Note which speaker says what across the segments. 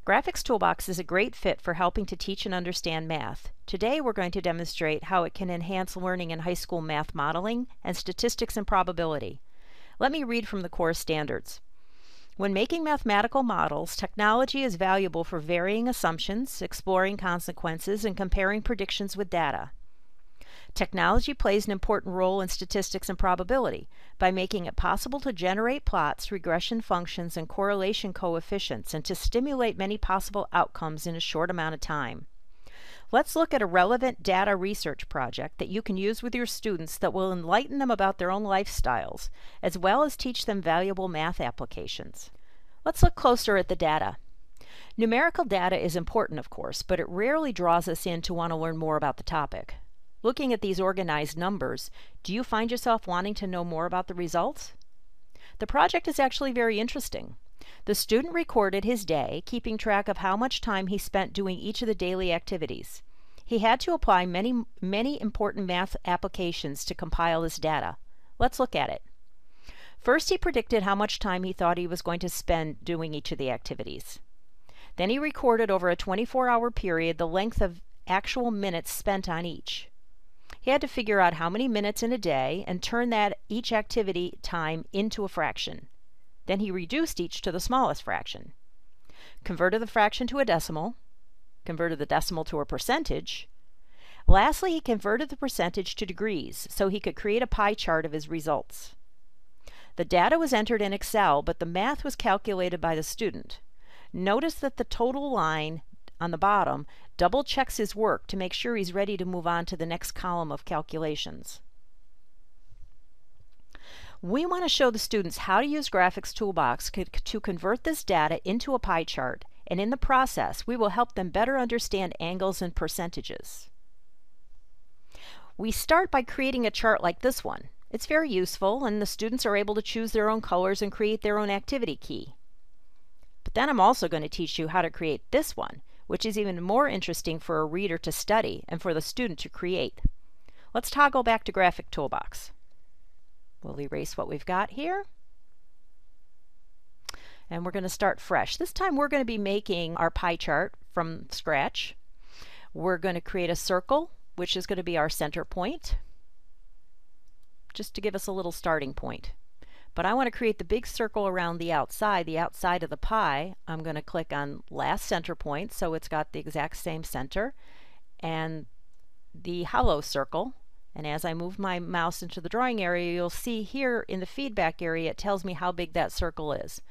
Speaker 1: Graphics Toolbox is a great fit for helping to teach and understand math. Today we're going to demonstrate how it can enhance learning in high school math modeling and statistics and probability. Let me read from the course standards. When making mathematical models, technology is valuable for varying assumptions, exploring consequences, and comparing predictions with data. Technology plays an important role in statistics and probability by making it possible to generate plots, regression functions, and correlation coefficients, and to stimulate many possible outcomes in a short amount of time. Let's look at a relevant data research project that you can use with your students that will enlighten them about their own lifestyles, as well as teach them valuable math applications. Let's look closer at the data. Numerical data is important, of course, but it rarely draws us in to want to learn more about the topic. Looking at these organized numbers, do you find yourself wanting to know more about the results? The project is actually very interesting. The student recorded his day, keeping track of how much time he spent doing each of the daily activities. He had to apply many important math applications to compile this data. Let's look at it. First, he predicted how much time he thought he was going to spend doing each of the activities. Then he recorded over a 24-hour period the length of actual minutes spent on each. He had to figure out how many minutes in a day and turn that each activity time into a fraction. Then he reduced each to the smallest fraction, converted the fraction to a decimal, converted the decimal to a percentage. Lastly, he converted the percentage to degrees so he could create a pie chart of his results. The data was entered in Excel, but the math was calculated by the student. Notice that the total line on the bottom double checks his work to make sure he's ready to move on to the next column of calculations. We want to show the students how to use Graphics Toolbox to convert this data into a pie chart, and in the process we will help them better understand angles and percentages. We start by creating a chart like this one. It's very useful, and the students are able to choose their own colors and create their own activity key. But then I'm also going to teach you how to create this one, which is even more interesting for a reader to study and for the student to create. Let's toggle back to Graphic Toolbox. We'll erase what we've got here. And we're going to start fresh. This time we're going to be making our pie chart from scratch. We're going to create a circle, which is going to be our center point, just to give us a little starting point. But I want to create the big circle around the outside of the pie. I'm going to click on last center point so it's got the exact same center, and the hollow circle. And as I move my mouse into the drawing area, you'll see here in the feedback area it tells me how big that circle is.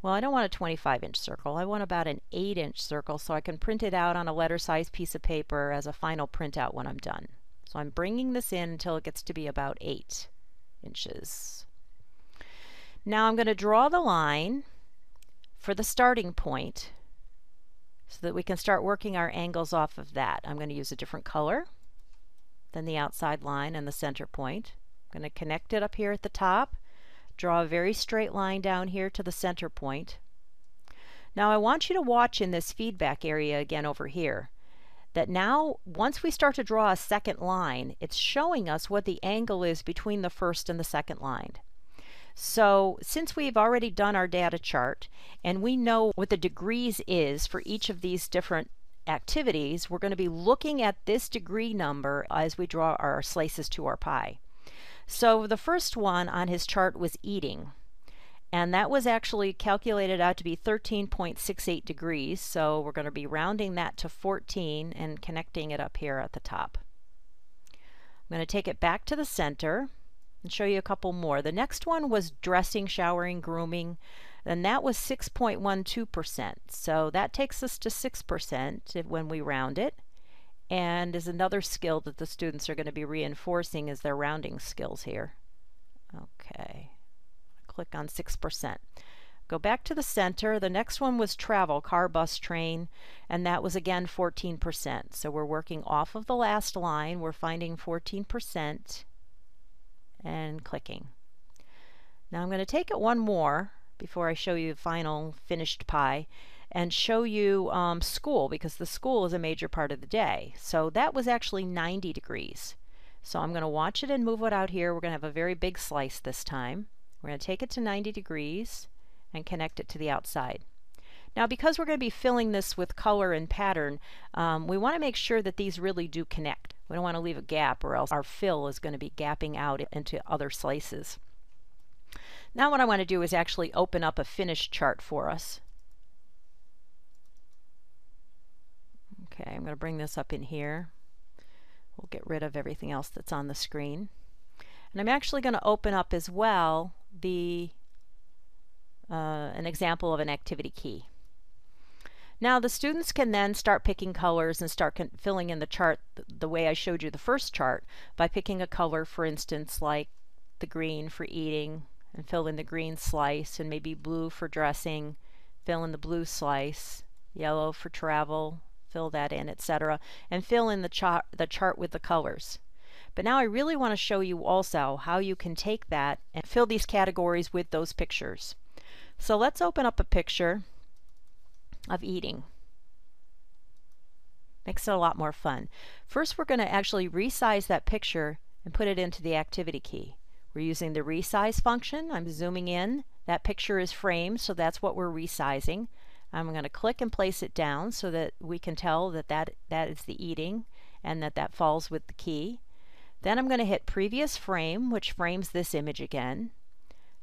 Speaker 1: Well, I don't want a 25-inch circle. I want about an 8-inch circle so I can print it out on a letter-sized piece of paper as a final printout when I'm done. So I'm bringing this in until it gets to be about 8 inches. Now I'm going to draw the line for the starting point so that we can start working our angles off of that. I'm going to use a different color than the outside line and the center point. I'm going to connect it up here at the top, draw a very straight line down here to the center point. Now I want you to watch in this feedback area again over here that now once we start to draw a second line, it's showing us what the angle is between the first and the second line. So since we've already done our data chart and we know what the degrees is for each of these different activities, we're going to be looking at this degree number as we draw our slices to our pie. So the first one on his chart was eating, and that was actually calculated out to be 13.68 degrees, so we're going to be rounding that to 14 and connecting it up here at the top. I'm going to take it back to the center and show you a couple more. The next one was dressing, showering, grooming, and that was 6.12%. So that takes us to 6% when we round it, and is another skill that the students are going to be reinforcing as their rounding skills here. Okay, click on 6%. Go back to the center. The next one was travel, car, bus, train, and that was again 14%. So we're working off of the last line. We're finding 14% and clicking. Now I'm going to take it one more before I show you the final finished pie and show you school, because the school is a major part of the day. So that was actually 90 degrees. So I'm going to watch it and move it out here. We're going to have a very big slice this time. We're going to take it to 90 degrees and connect it to the outside. Now, because we're going to be filling this with color and pattern, we want to make sure that these really do connect. We don't want to leave a gap, or else our fill is going to be gapping out into other slices. Now what I want to do is actually open up a finished chart for us. Okay, I'm going to bring this up in here. We'll get rid of everything else that's on the screen. And I'm actually going to open up as well an example of an activity key. Now the students can then start picking colors and start filling in the chart the way I showed you the first chart, by picking a color, for instance, like the green for eating, and fill in the green slice, and maybe blue for dressing, fill in the blue slice, yellow for travel, fill that in, etc., and fill in the chart with the colors. But now I really want to show you also how you can take that and fill these categories with those pictures. So let's open up a picture of eating. Makes it a lot more fun. First, we're going to actually resize that picture and put it into the activity key. We're using the resize function. I'm zooming in. That picture is framed, so that's what we're resizing. I'm going to click and place it down so that we can tell that that is the eating and that falls with the key. Then I'm going to hit previous frame, which frames this image again.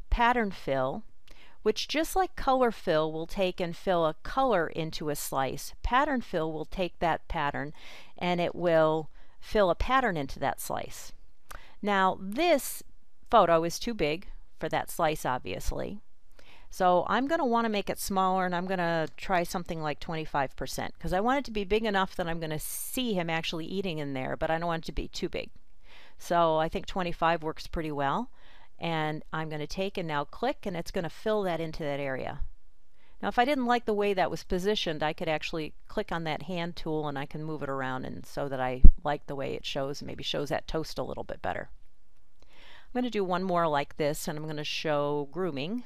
Speaker 1: Pattern fill, which, just like color fill will take and fill a color into a slice, pattern fill will take that pattern and it will fill a pattern into that slice. Now this photo is too big for that slice, obviously. So I'm going to want to make it smaller, and I'm going to try something like 25%, because I want it to be big enough that I'm going to see him actually eating in there, but I don't want it to be too big. So I think 25 works pretty well. And I'm going to take and now click, and it's going to fill that into that area. Now if I didn't like the way that was positioned, I could actually click on that hand tool and I can move it around, and so that I like the way it shows, and maybe shows that toast a little bit better. I'm going to do one more like this, and I'm going to show grooming.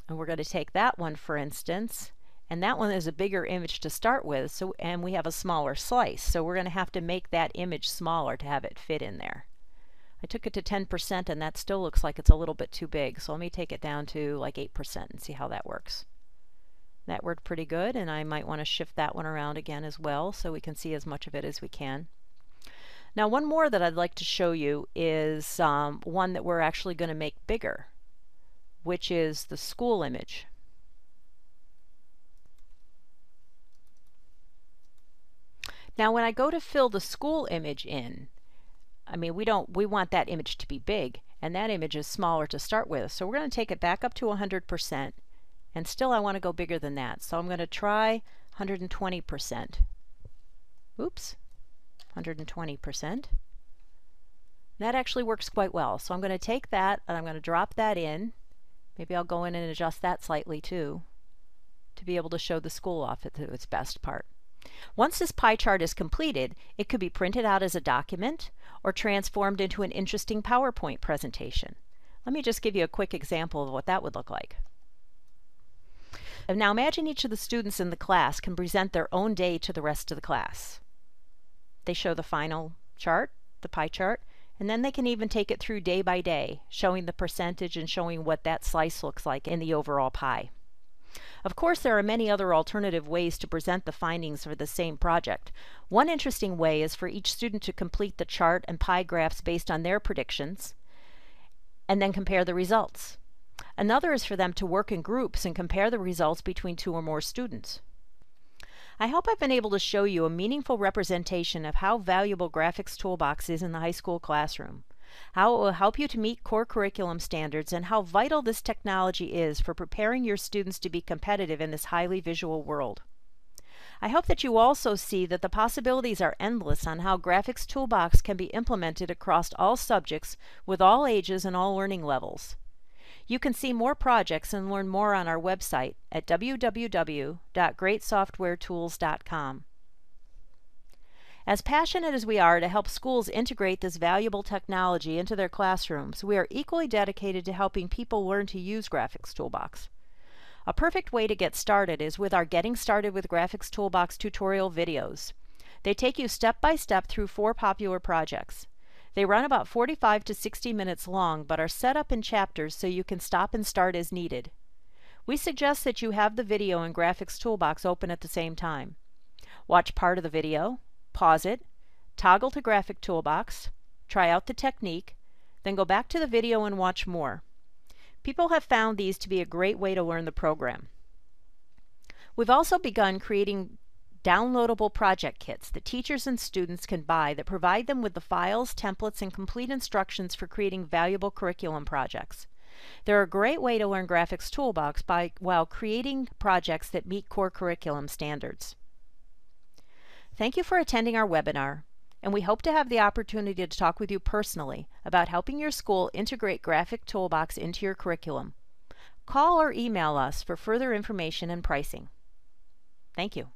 Speaker 1: And we're going to take that one, for instance, and that one is a bigger image to start with, and we have a smaller slice, so we're going to have to make that image smaller to have it fit in there. I took it to 10%, and that still looks like it's a little bit too big, so let me take it down to like 8% and see how that works. That worked pretty good, and I might want to shift that one around again as well so we can see as much of it as we can. Now one more that I'd like to show you is one that we're actually going to make bigger, which is the school image. Now when I go to fill the school image in, I mean, we want that image to be big, and that image is smaller to start with. So we're going to take it back up to 100%, and still I want to go bigger than that. So I'm going to try 120%. Oops, 120%. That actually works quite well. So I'm going to take that and I'm going to drop that in. Maybe I'll go in and adjust that slightly too, to be able to show the school off to its best part. Once this pie chart is completed, it could be printed out as a document or transformed into an interesting PowerPoint presentation. Let me just give you a quick example of what that would look like. And now imagine each of the students in the class can present their own day to the rest of the class. They show the final chart, the pie chart, and then they can even take it through day by day, showing the percentage and showing what that slice looks like in the overall pie. Of course, there are many other alternative ways to present the findings for the same project. One interesting way is for each student to complete the chart and pie graphs based on their predictions, and then compare the results. Another is for them to work in groups and compare the results between 2 or more students. I hope I've been able to show you a meaningful representation of how valuable Graphics Toolbox is in the high school classroom, how it will help you to meet core curriculum standards, and how vital this technology is for preparing your students to be competitive in this highly visual world. I hope that you also see that the possibilities are endless on how Graphics Toolbox can be implemented across all subjects with all ages and all learning levels. You can see more projects and learn more on our website at www.greatsoftwaretools.com. As passionate as we are to help schools integrate this valuable technology into their classrooms, we are equally dedicated to helping people learn to use Graphics Toolbox. A perfect way to get started is with our Getting Started with Graphics Toolbox tutorial videos. They take you step by step through 4 popular projects. They run about 45 to 60 minutes long, but are set up in chapters so you can stop and start as needed. We suggest that you have the video and graphics toolbox open at the same time. Watch part of the video, pause it, toggle to graphic toolbox, try out the technique, then go back to the video and watch more. People have found these to be a great way to learn the program. We've also begun creating downloadable project kits that teachers and students can buy that provide them with the files, templates, and complete instructions for creating valuable curriculum projects. They're a great way to learn Graphics Toolbox while creating projects that meet core curriculum standards. Thank you for attending our webinar, and we hope to have the opportunity to talk with you personally about helping your school integrate Graphic Toolbox into your curriculum. Call or email us for further information and pricing. Thank you.